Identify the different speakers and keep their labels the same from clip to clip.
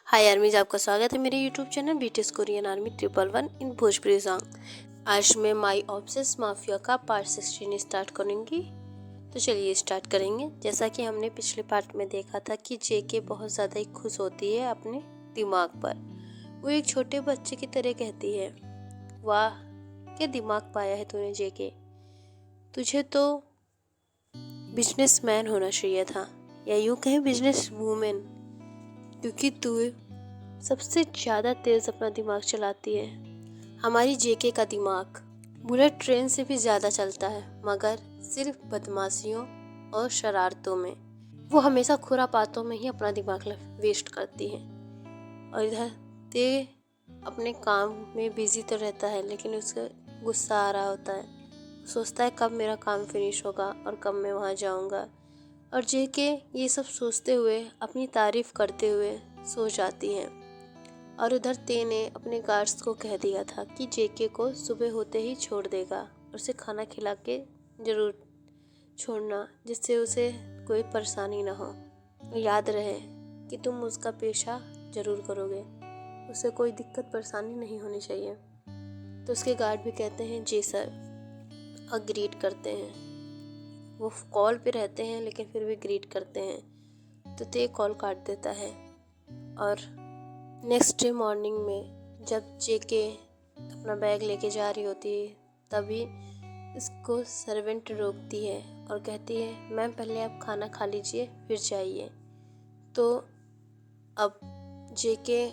Speaker 1: हाय आर्मीज, आपका स्वागत है मेरे YouTube channel BTS Korean army 111 इन भोजपुरी सॉन्ग। आज मैं माई ऑब्सेस माफिया का पार्ट 16 स्टार्ट करूँगी। तो चलिए स्टार्ट करेंगे। जैसा कि हमने पिछले पार्ट में देखा था कि जेके बहुत ज़्यादा ही खुश होती है अपने दिमाग पर। वो एक छोटे बच्चे की तरह कहती है, वाह क्या दिमाग पाया है तूने जेके, तुझे तो बिजनेसमैन होना चाहिए था, या यूँ कहें बिजनेस वूमेन, क्योंकि तू सबसे ज़्यादा तेज़ अपना दिमाग चलाती है। हमारी जेके का दिमाग बुलेट ट्रेन से भी ज़्यादा चलता है, मगर सिर्फ बदमाशियों और शरारतों में। वो हमेशा खुरापातों में ही अपना दिमाग वेस्ट करती है। और इधर ते अपने काम में बिजी तो रहता है, लेकिन उसका गुस्सा आ रहा होता है। सोचता है कब मेरा काम फिनिश होगा और कब मैं वहाँ जाऊँगा। और जेके ये सब सोचते हुए अपनी तारीफ करते हुए सो जाती है। और उधर ते ने अपने गार्ड्स को कह दिया था कि जेके को सुबह होते ही छोड़ देगा और उसे खाना खिला के ज़रूर छोड़ना, जिससे उसे कोई परेशानी ना हो। याद रहे कि तुम उसका पेशा ज़रूर करोगे, उसे कोई दिक्कत परेशानी नहीं होनी चाहिए। तो उसके गार्ड भी कहते हैं जी सर, और ग्रीट करते हैं। वो कॉल पे रहते हैं लेकिन फिर भी ग्रीट करते हैं। तो ते कॉल काट देता है। और नेक्स्ट डे मॉर्निंग में जब जेके अपना बैग लेके जा रही होती है, तभी इसको सर्वेंट रोकती है और कहती है, मैम पहले आप खाना खा लीजिए फिर जाइए। तो अब जेके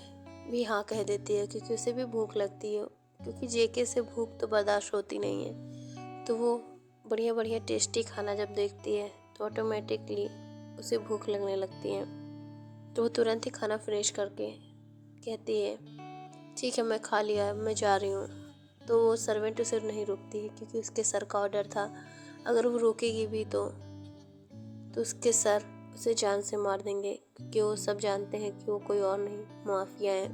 Speaker 1: भी हाँ कह देती है, क्योंकि उसे भी भूख लगती है, क्योंकि जेके से भूख तो बर्दाश्त होती नहीं है। तो वो बढ़िया बढ़िया टेस्टी खाना जब देखती है तो ऑटोमेटिकली उसे भूख लगने लगती है। तो वो तुरंत ही खाना फिनिश करके कहती है, ठीक है मैं खा लिया, अब मैं जा रही हूँ। तो वो सर्वेंट उसे नहीं रोकती है, क्योंकि उसके सर का ऑर्डर था, अगर वो रोकेगी भी तो उसके सर उसे जान से मार देंगे, क्योंकि वो सब जानते हैं कि वो कोई और नहीं माफिया है।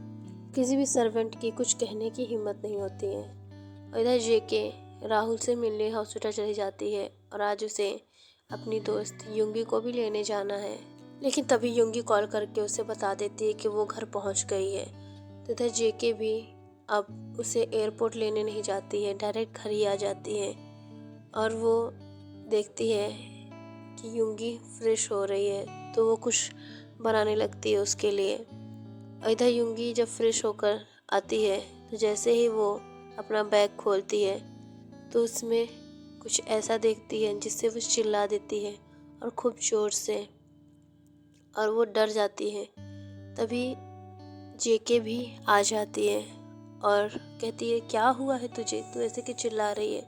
Speaker 1: किसी भी सर्वेंट की कुछ कहने की हिम्मत नहीं होती है। और इधर जेके राहुल से मिलने हॉस्पिटल चली जाती है और आज उसे अपनी दोस्त युंगी को भी लेने जाना है। लेकिन तभी युंगी कॉल करके उसे बता देती है कि वो घर पहुंच गई है। तो इधर जेके भी अब उसे एयरपोर्ट लेने नहीं जाती है, डायरेक्ट घर ही आ जाती है। और वो देखती है कि युंगी फ्रेश हो रही है, तो वो कुछ बनाने लगती है उसके लिए। और इधर युंगी जब फ्रेश होकर आती है तो जैसे ही वो अपना बैग खोलती है तो उसमें कुछ ऐसा देखती है जिससे वो चिल्ला देती है और खूब ज़ोर से, और वो डर जाती है। तभी जेके भी आ जाती है और कहती है, क्या हुआ है तुझे, तू ऐसे क्यों चिल्ला रही है।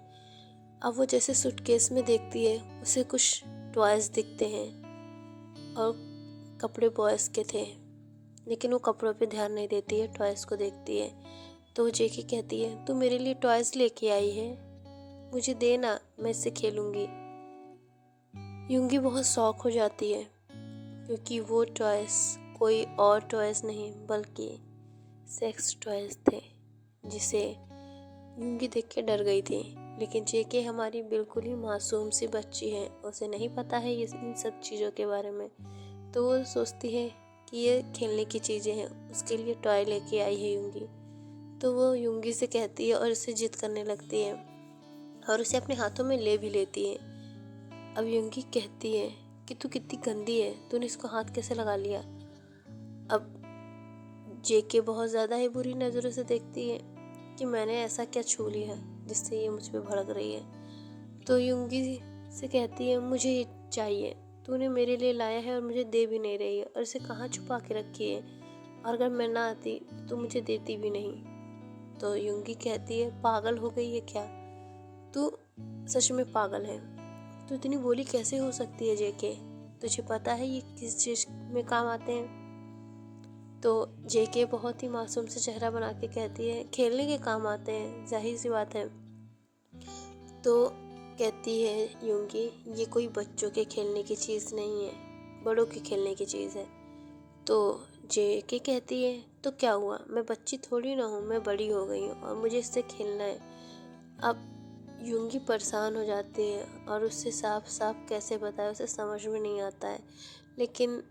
Speaker 1: अब वो जैसे सूटकेस में देखती है, उसे कुछ टॉयज़ दिखते हैं और कपड़े बॉयज़ के थे, लेकिन वो कपड़ों पे ध्यान नहीं देती है, टॉयज़ को देखती है। तो वो जेके कहती है, तू मेरे लिए टॉयज़ लेके आई है, मुझे दे ना, मैं इससे खेलूँगी। युंगी बहुत शौक हो जाती है, क्योंकि वो टॉयज़ कोई और टॉयज़ नहीं बल्कि सेक्स टॉयज़ थे, जिसे युंगी देख के डर गई थी। लेकिन जेके हमारी बिल्कुल ही मासूम सी बच्ची है, उसे नहीं पता है ये इन सब चीज़ों के बारे में। तो वो सोचती है कि ये खेलने की चीज़ें हैं, उसके लिए टॉय लेके आई है युंगी। तो वो युंगी से कहती है और उसे जिद करने लगती है और उसे अपने हाथों में ले भी लेती है। अब युंगी कहती है कि तू कितनी गंदी है, तूने इसको हाथ कैसे लगा लिया। अब जेके बहुत ज़्यादा ही बुरी नज़रों से देखती है कि मैंने ऐसा क्या छू लिया जिससे ये मुझ पर भड़क रही है। तो युंगी से कहती है, मुझे ये चाहिए, तूने मेरे लिए लाया है और मुझे दे भी नहीं रही है, और इसे कहाँ छुपा के रखी है, और अगर मैं ना आती तो मुझे देती भी नहीं। तो युंगी कहती है, पागल हो गई है क्या, तू सच में पागल है, तो इतनी बोली कैसे हो सकती है जेके, तुझे पता है ये किस चीज़ में काम आते हैं। तो जेके बहुत ही मासूम से चेहरा बना के कहती है, खेलने के काम आते हैं, जाहिर सी बात है। तो कहती है युंगी, ये कोई बच्चों के खेलने की चीज़ नहीं है, बड़ों के खेलने की चीज़ है। तो जेके कहती है, तो क्या हुआ, मैं बच्ची थोड़ी ना हूँ, मैं बड़ी हो गई हूँ और मुझे इससे खेलना है। अब युंगी परेशान हो जाती है और उससे साफ साफ कैसे बताए, उसे समझ में नहीं आता है। लेकिन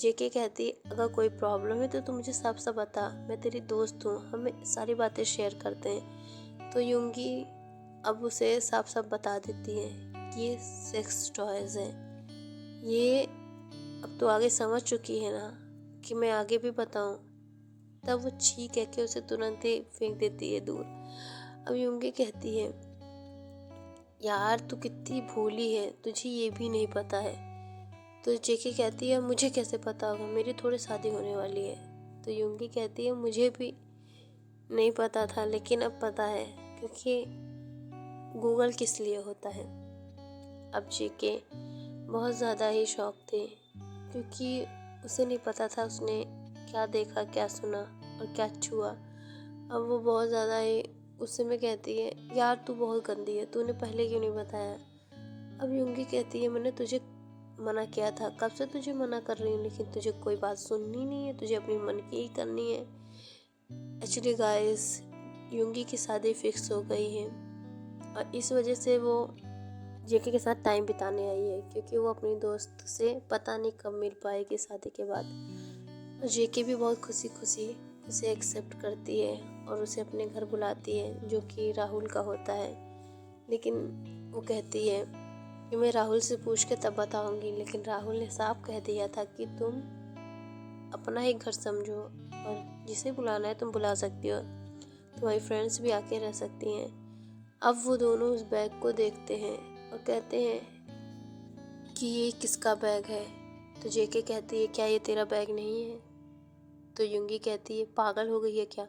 Speaker 1: जेके कहती अगर कोई प्रॉब्लम है तो तू मुझे साफ साफ बता, मैं तेरी दोस्त हूँ, हमें सारी बातें शेयर करते हैं। तो यूंगी अब उसे साफ साफ बता देती है कि ये सेक्स टॉयज है। ये अब तो आगे समझ चुकी है ना कि मैं आगे भी बताऊं। तब वो छी कह के उसे तुरंत ही फेंक देती है दूर। अब यूंगी कहती है यार तू कितनी भोली है, तुझे ये भी नहीं पता है। तो जेके कहती है मुझे कैसे पता होगा, मेरी थोड़ी शादी होने वाली है। तो यूंगी कहती है मुझे भी नहीं पता था लेकिन अब पता है, क्योंकि गूगल किस लिए होता है। अब जेके बहुत ज़्यादा ही शौक थे, क्योंकि उसे नहीं पता था उसने क्या देखा, क्या सुना और क्या छुआ। अब वो बहुत ज़्यादा ही गुस्से में कहती है यार तू बहुत गंदी है, तूने पहले क्यों नहीं बताया। अब यूंगी कहती है मैंने तुझे मना किया था, कब से तुझे मना कर रही हूँ, लेकिन तुझे कोई बात सुननी नहीं है, तुझे अपनी मन की ही करनी है। एक्चुअली गाइस यूंगी की शादी फिक्स हो गई है और इस वजह से वो जेके के साथ टाइम बिताने आई है, क्योंकि वो अपनी दोस्त से पता नहीं कब मिल पाएगी शादी के बाद। और जेके भी बहुत खुशी खुशी उसे एक्सेप्ट करती है और उसे अपने घर बुलाती है, जो कि राहुल का होता है। लेकिन वो कहती है कि मैं राहुल से पूछ के तब बताऊंगी, लेकिन राहुल ने साफ कह दिया था कि तुम अपना ही घर समझो और जिसे बुलाना है तुम बुला सकती हो, तुम्हारी फ्रेंड्स भी आके रह सकती हैं। अब वो दोनों उस बैग को देखते हैं और कहते हैं कि ये किसका बैग है। तो जेके कहती है क्या ये तेरा बैग नहीं है। तो यूंगी कहती है पागल हो गई है क्या,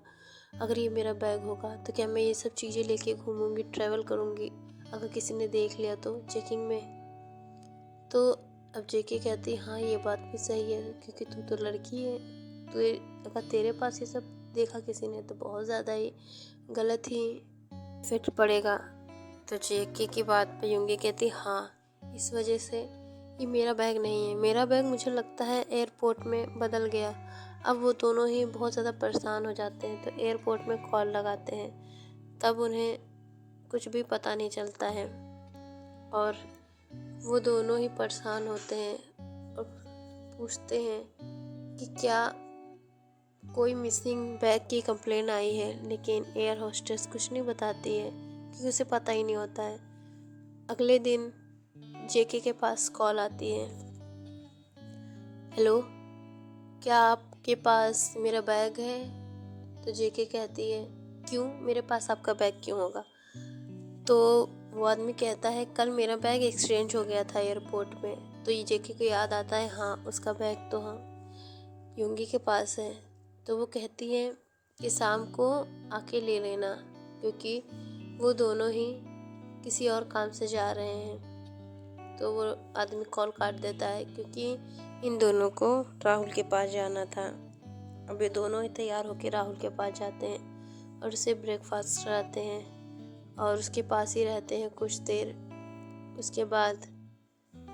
Speaker 1: अगर ये मेरा बैग होगा तो क्या मैं ये सब चीज़ें लेके घूमूंगी, ट्रैवल करूंगी, अगर किसी ने देख लिया तो चेकिंग में। तो अब जेके कहती है हाँ ये बात भी सही है, क्योंकि तू तो लड़की है, तो अगर तेरे पास ये सब देखा किसी ने तो बहुत ज़्यादा ही गलत ही इफेक्ट पड़ेगा। तो जेके की बात पे यूंगी कहती हाँ इस वजह से ये मेरा बैग नहीं है, मेरा बैग मुझे लगता है एयरपोर्ट में बदल गया। अब वो दोनों ही बहुत ज़्यादा परेशान हो जाते हैं, तो एयरपोर्ट में कॉल लगाते हैं, तब उन्हें कुछ भी पता नहीं चलता है और वो दोनों ही परेशान होते हैं और पूछते हैं कि क्या कोई मिसिंग बैग की कंप्लेन आई है, लेकिन एयर होस्टेस कुछ नहीं बताती है क्योंकि उसे पता ही नहीं होता है। अगले दिन जेके के पास कॉल आती है, हेलो क्या आपके पास मेरा बैग है। तो जेके कहती है क्यों, मेरे पास आपका बैग क्यों होगा। तो वो आदमी कहता है कल मेरा बैग एक्सचेंज हो गया था एयरपोर्ट में। तो ये जेके को याद आता है हाँ उसका बैग तो हाँ यूंगी के पास है। तो वो कहती है कि शाम को आके ले लेना, क्योंकि वो दोनों ही किसी और काम से जा रहे हैं। तो वो आदमी कॉल काट देता है, क्योंकि इन दोनों को राहुल के पास जाना था। अब ये दोनों ही तैयार होकर राहुल के पास जाते हैं और उसे ब्रेकफास्ट कराते हैं और उसके पास ही रहते हैं कुछ देर। उसके बाद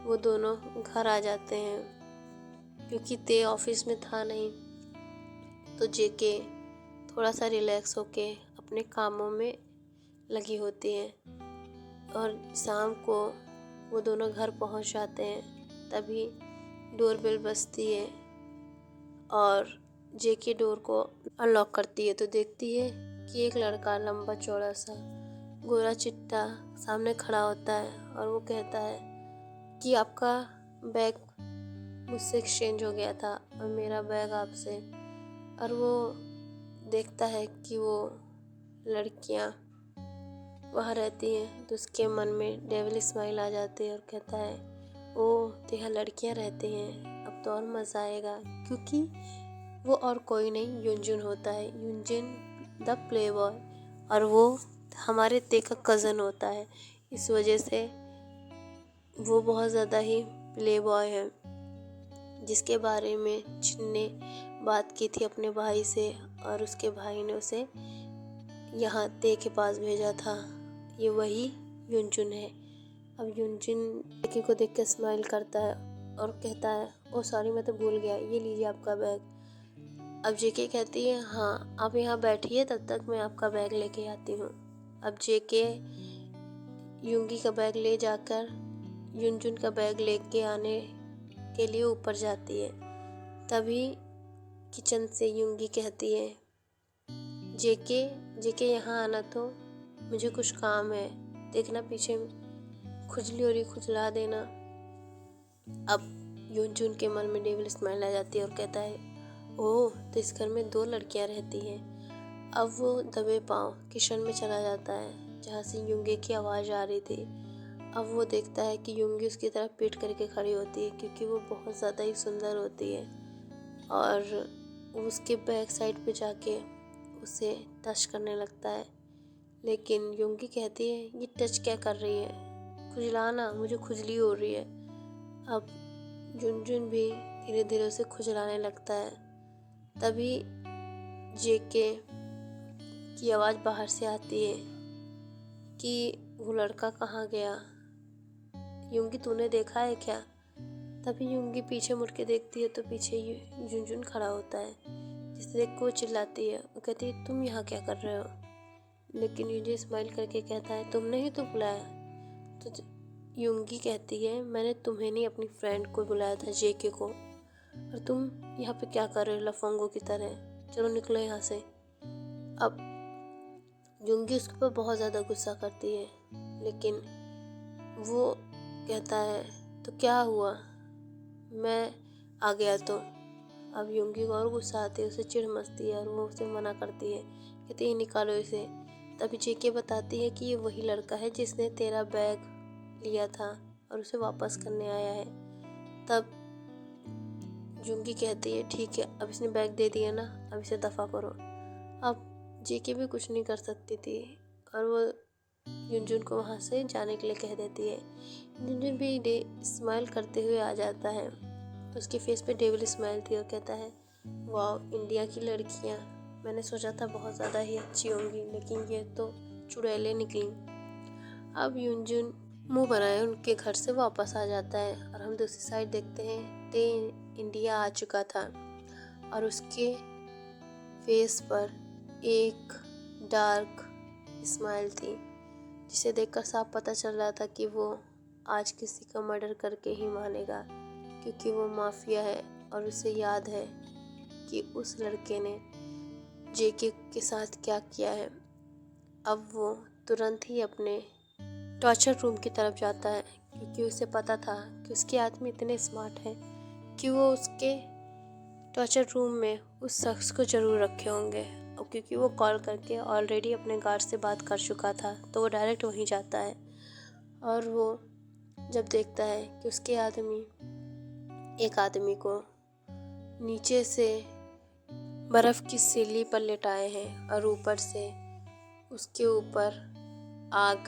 Speaker 1: वो दोनों घर आ जाते हैं, क्योंकि ते ऑफिस में था नहीं। तो जेके थोड़ा सा रिलैक्स होके अपने कामों में लगी होती है और शाम को वो दोनों घर पहुंच जाते हैं। तभी डोरबेल बजती है और जेके डोर को अनलॉक करती है तो देखती है कि एक लड़का लंबा चौड़ा सा गोरा चिट्टा सामने खड़ा होता है और वो कहता है कि आपका बैग मुझसे एक्सचेंज हो गया था और मेरा बैग आपसे। और वो देखता है कि वो लड़कियां वहाँ रहती हैं तो उसके मन में डेविल स्माइल आ जाती है और कहता है ओह तो यहाँ लड़कियाँ रहती हैं, अब तो और मज़ा आएगा। क्योंकि वो और कोई नहीं युनजुन होता है, युनजुन द प्ले बॉय, और वो हमारे ते का कज़न होता है। इस वजह से वो बहुत ज़्यादा ही प्ले बॉय है, जिसके बारे में जिनने बात की थी अपने भाई से और उसके भाई ने उसे यहाँ ते के पास भेजा था। ये वही युनजुन है। अब युनजुन जेके को देख के स्माइल करता है और कहता है ओ सॉरी मैं तो भूल गया, ये लीजिए आपका बैग। अब जेके कहती है हाँ आप यहाँ बैठिए, तब तक मैं आपका बैग लेके आती हूँ। अब जेके यूंगी का बैग ले जाकर युनजुन का बैग लेके आने के लिए ऊपर जाती है। तभी किचन से युंगी कहती है, जेके जेके यहाँ आना, तो मुझे कुछ काम है, देखना पीछे खुजली हो रही, खुजला देना। अब यूनजून के मन में डेविल स्माइल आ जाती है और कहता है, ओह, तो इस घर में 2 लड़कियां रहती हैं। अब वो दबे पांव किचन में चला जाता है जहाँ से युंगी की आवाज़ आ रही थी। अब वो देखता है कि युंगी उसकी तरफ पीठ करके खड़ी होती है, क्योंकि वो बहुत ज़्यादा ही सुंदर होती है, और उसके बैक साइड पे जाके उसे टच करने लगता है। लेकिन युंगी कहती है, ये टच क्या कर रही है, खुजलाना, मुझे खुजली हो रही है। अब जुनजुन भी धीरे धीरे उसे खुजलाने लगता है। तभी जेके की आवाज़ बाहर से आती है कि वो लड़का कहाँ गया, युंगी तूने देखा है क्या? तभी युंगी पीछे मुड़ के देखती है तो पीछे जुनजुन खड़ा होता है, जिसे देख के वो चिल्लाती है और कहती है, तुम यहाँ क्या कर रहे हो? लेकिन युंजी स्माइल करके कहता है, तुमने ही तो बुलाया। तो युंगी कहती है, मैंने तुम्हें नहीं, अपनी फ्रेंड को बुलाया था, जेके को, और तुम यहाँ पे क्या कर रहे हो लफंगों की तरह, चलो निकलो यहाँ से। अब युंगी उसके ऊपर बहुत ज़्यादा गुस्सा करती है, लेकिन वो कहता है, तो क्या हुआ, मैं आ गया तो। अब युंगी को और गुस्सा आती है, उसे चिढ़ मचती है और वो उसे मना करती है, कहती है, निकालो इसे। तभी जेके बताती है कि ये वही लड़का है जिसने तेरा बैग लिया था और उसे वापस करने आया है। तब युंगी कहती है, ठीक है, अब इसने बैग दे दिया ना, अब इसे दफ़ा करो। अब जेके भी कुछ नहीं कर सकती थी और वो युनजुन को वहाँ से जाने के लिए कह देती है। युनजुन भी स्माइल करते हुए आ जाता है, तो उसके फेस पे डेविल स्माइल थी और कहता है, वाह, इंडिया की लड़कियाँ, मैंने सोचा था बहुत ज़्यादा ही अच्छी होंगी, लेकिन ये तो चुड़ैलें निकली। अब युनजुन मुंह बनाए उनके घर से वापस आ जाता है और हम दूसरी साइड देखते हैं ते इंडिया आ चुका था और उसके फेस पर एक डार्क स्माइल थी, जिसे देखकर साफ पता चल रहा था कि वो आज किसी का मर्डर करके ही मानेगा, क्योंकि वो माफिया है और उसे याद है कि उस लड़के ने जेके के साथ क्या किया है। अब वो तुरंत ही अपने टॉर्चर रूम की तरफ जाता है, क्योंकि उसे पता था कि उसके आदमी इतने स्मार्ट हैं कि वो उसके टॉर्चर रूम में उस शख्स को ज़रूर रखे होंगे। और क्योंकि वो कॉल करके ऑलरेडी अपने गार्ड से बात कर चुका था, तो वो डायरेक्ट वहीं जाता है और वो जब देखता है कि उसके आदमी एक आदमी को नीचे से बर्फ़ की सीढ़ी पर लिटाए हैं और ऊपर से उसके ऊपर आग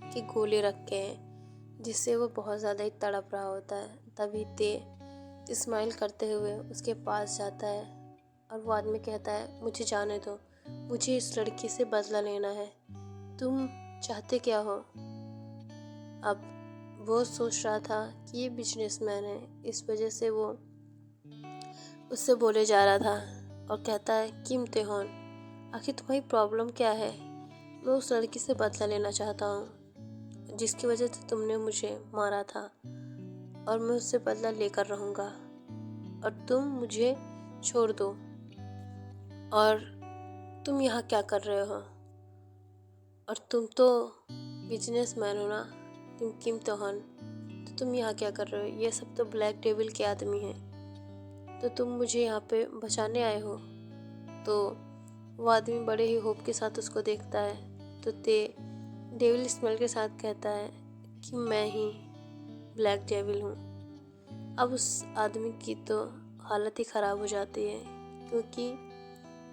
Speaker 1: के गोले रखे हैं, जिससे वो बहुत ज़्यादा ही तड़प रहा होता है। तभी ते स्माइल करते हुए उसके पास जाता है और वो आदमी कहता है, मुझे जाने दो, मुझे इस लड़की से बदला लेना है, तुम चाहते क्या हो? अब वो सोच रहा था कि ये बिजनेसमैन है, इस वजह से वो उससे बोले जा रहा था और कहता है, किम तेहोन, आखिर तुम्हारी प्रॉब्लम क्या है? मैं उस लड़की से बदला लेना चाहता हूँ जिसकी वजह से तुमने मुझे मारा था, और मैं उससे बदला लेकर रहूँगा और तुम मुझे छोड़ दो। और तुम यहाँ क्या कर रहे हो? और तुम तो बिजनेसमैन हो ना, तुम किम तेहोन, तो तुम यहाँ क्या कर रहे हो? ये सब तो ब्लैक डेविल के आदमी हैं, तो तुम मुझे यहाँ पे बचाने आए हो? तो वो आदमी बड़े ही होप के साथ उसको देखता है, तो डेविल स्मेल के साथ कहता है कि मैं ही ब्लैक डेविल हूँ। अब उस आदमी की तो हालत ही ख़राब हो जाती है, क्योंकि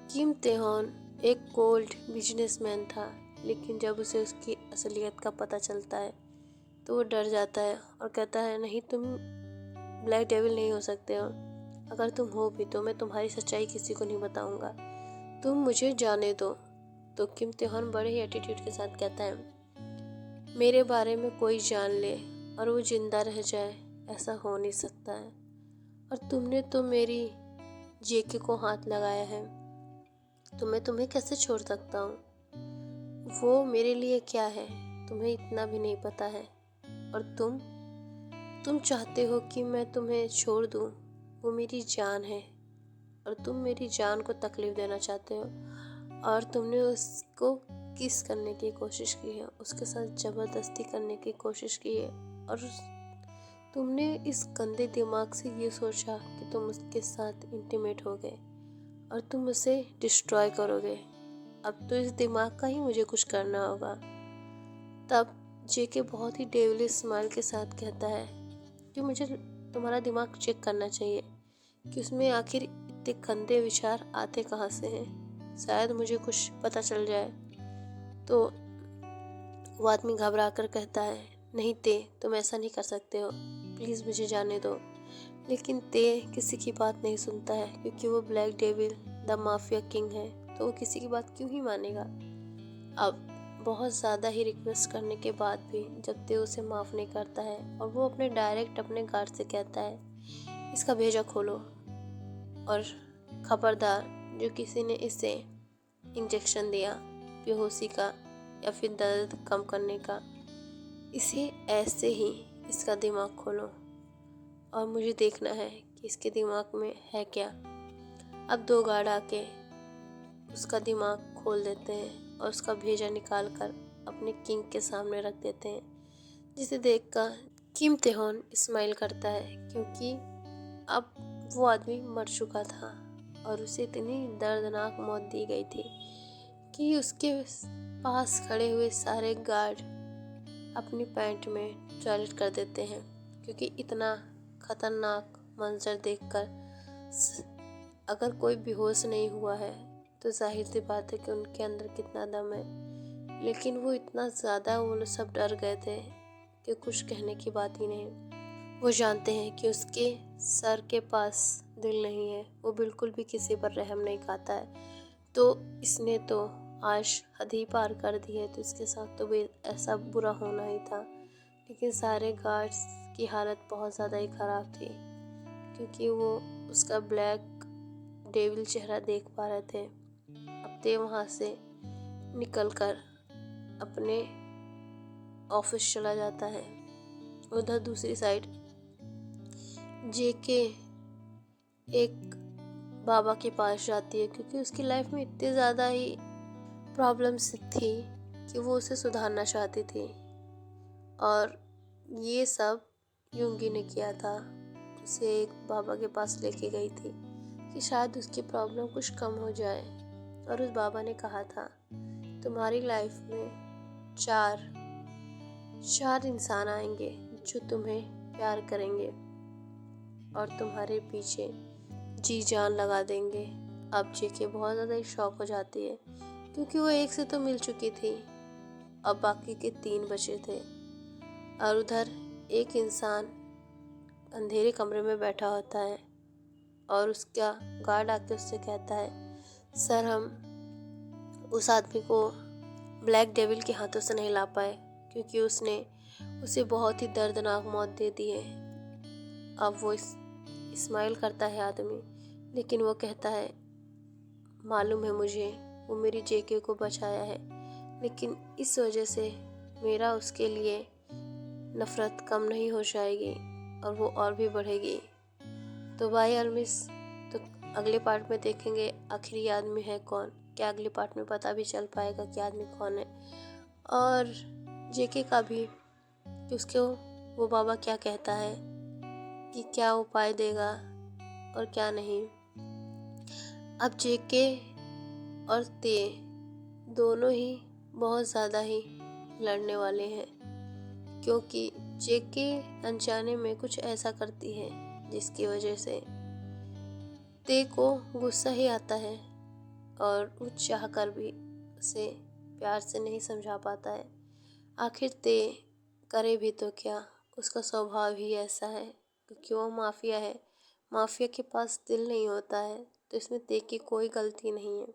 Speaker 1: किम तेहोन एक कोल्ड बिजनेसमैन था, लेकिन जब उसे उसकी असलियत का पता चलता है तो वो डर जाता है और कहता है, नहीं, तुम ब्लैक डेविल नहीं हो सकते हो, अगर तुम हो भी तो मैं तुम्हारी सच्चाई किसी को नहीं बताऊंगा, तुम मुझे जाने दो। तो किम तेहोन बड़े ही एटीट्यूड के साथ कहता है, मेरे बारे में कोई जान ले और वो जिंदा रह जाए, ऐसा हो नहीं सकता है, और तुमने तो मेरी जेके को हाथ लगाया है, तो मैं तुम्हें कैसे छोड़ सकता हूँ? वो मेरे लिए क्या है तुम्हें इतना भी नहीं पता है, और तुम चाहते हो कि मैं तुम्हें छोड़ दूँ, वो मेरी जान है और तुम मेरी जान को तकलीफ देना चाहते हो, और तुमने उसको किस करने की कोशिश की है, उसके साथ ज़बरदस्ती करने की कोशिश की है, और तुमने इस गंदे दिमाग से ये सोचा कि तुम उसके साथ इंटीमेट हो गए और तुम उसे डिस्ट्रॉय करोगे। अब तो इस दिमाग का ही मुझे कुछ करना होगा। तब जेके बहुत ही डेविलिश स्माइल के साथ कहता है कि मुझे तुम्हारा दिमाग चेक करना चाहिए कि उसमें आखिर इतने गंदे विचार आते कहाँ से हैं, शायद मुझे कुछ पता चल जाए। तो वो आदमी घबरा कर कहता है, नहीं ते, तुम ऐसा नहीं कर सकते हो, प्लीज़ मुझे जाने दो। लेकिन ते किसी की बात नहीं सुनता है, क्योंकि वो black devil the mafia king है, तो वो किसी की बात क्यों ही मानेगा। अब बहुत ज़्यादा ही रिक्वेस्ट करने के बाद भी जब ते उसे माफ़ नहीं करता है, और वो डायरेक्ट अपने गार्ड से कहता है, इसका भेजा खोलो, और खबरदार जो किसी ने इसे इंजेक्शन दिया बेहोशी का या फिर दर्द कम करने का, इसे ऐसे ही इसका दिमाग खोलो, और मुझे देखना है कि इसके दिमाग में है क्या। अब 2 गार्ड आके उसका दिमाग खोल देते हैं और उसका भेजा निकाल कर अपने किंग के सामने रख देते हैं, जिसे देखकर किम तेहॉन स्माइल करता है, क्योंकि अब वो आदमी मर चुका था और उसे इतनी दर्दनाक मौत दी गई थी कि उसके पास खड़े हुए सारे गार्ड अपनी पैंट में टॉयलेट कर देते हैं, क्योंकि इतना खतरनाक मंजर देखकर अगर कोई बेहोश नहीं हुआ है तो जाहिर सी बात है कि उनके अंदर कितना दम है। लेकिन वो इतना ज़्यादा वो सब डर गए थे कि कुछ कहने की बात ही नहीं। वो जानते हैं कि उसके सर के पास दिल नहीं है, वो बिल्कुल भी किसी पर रहम नहीं खाता है, तो इसने तो आज हद ही पार कर दी है, तो इसके साथ तो भी ऐसा बुरा होना ही था। लेकिन सारे गार्ड्स की हालत बहुत ज़्यादा ही ख़राब थी, क्योंकि वो उसका ब्लैक डेविल चेहरा देख पा रहे थे। अब ते वहाँ से निकलकर अपने ऑफिस चला जाता है। उधर दूसरी साइड जेके एक बाबा के पास जाती है, क्योंकि उसकी लाइफ में इतनी ज़्यादा ही प्रॉब्लम्स थी कि वो उसे सुधारना चाहती थी, और ये सब युंगी ने किया था। उसे एक बाबा के पास लेके गई थी कि शायद उसकी प्रॉब्लम कुछ कम हो जाए, और उस बाबा ने कहा था, तुम्हारी लाइफ में चार इंसान आएंगे जो तुम्हें प्यार करेंगे और तुम्हारे पीछे जी जान लगा देंगे। अब जेके बहुत ज़्यादा ही शॉक हो जाती है, क्योंकि वो एक से तो मिल चुकी थी, अब बाकी के 3 बचे थे, और उधर एक इंसान अंधेरे कमरे में बैठा होता है, और उसका गार्ड आके उससे कहता है, सर हम उस आदमी को ब्लैक डेविल के हाथों से नहीं ला पाए, क्योंकि उसने उसे बहुत ही दर्दनाक मौत दे दी है। अब वो स्माइल करता है आदमी, लेकिन वो कहता है, मालूम है मुझे, वो मेरी जेके को बचाया है, लेकिन इस वजह से मेरा उसके लिए नफ़रत कम नहीं हो जाएगी और वो और भी बढ़ेगी। तो भाई अलमिस, तो अगले पार्ट में देखेंगे आखिर ये आदमी है कौन। क्या अगले पार्ट में पता भी चल पाएगा कि आदमी कौन है, और जेके का भी कि उसको वो बाबा क्या कहता है, कि क्या उपाय देगा और क्या नहीं। अब जेके और ते दोनों ही बहुत ज़्यादा ही लड़ने वाले हैं, क्योंकि जेके अनजाने में कुछ ऐसा करती है जिसकी वजह से ते को गुस्सा ही आता है, और वो चाह कर भी उसे प्यार से नहीं समझा पाता है। आखिर ते करे भी तो क्या, उसका स्वभाव ही ऐसा है, क्योंकि वो माफिया है। माफिया के पास दिल नहीं होता है, तो इसमें ते की कोई गलती नहीं है।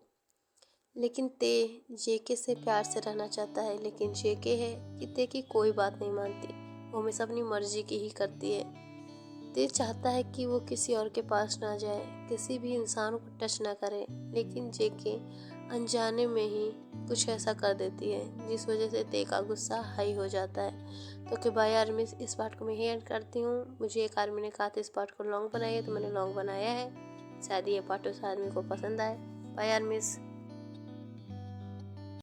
Speaker 1: लेकिन ते जेके से प्यार से रहना चाहता है, लेकिन जेके है कि ते की कोई बात नहीं मानती, वो हमेशा अपनी मर्जी की ही करती है। ते चाहता है कि वो किसी और के पास ना जाए, किसी भी इंसान को टच ना करे, लेकिन जेके अनजाने में ही कुछ ऐसा कर देती है जिस वजह से ते का गुस्सा हाई हो जाता है। तो कि बाय आर्मीज इस पार्ट को मैं ही एंड करती हूँ। मुझे एक आर्मी ने कहा था इस पार्ट को लॉन्ग बनाइए, तो मैंने लॉन्ग बनाया है। शायद ये पार्ट उस आदमी को पसंद आए। बाय आर्मीज।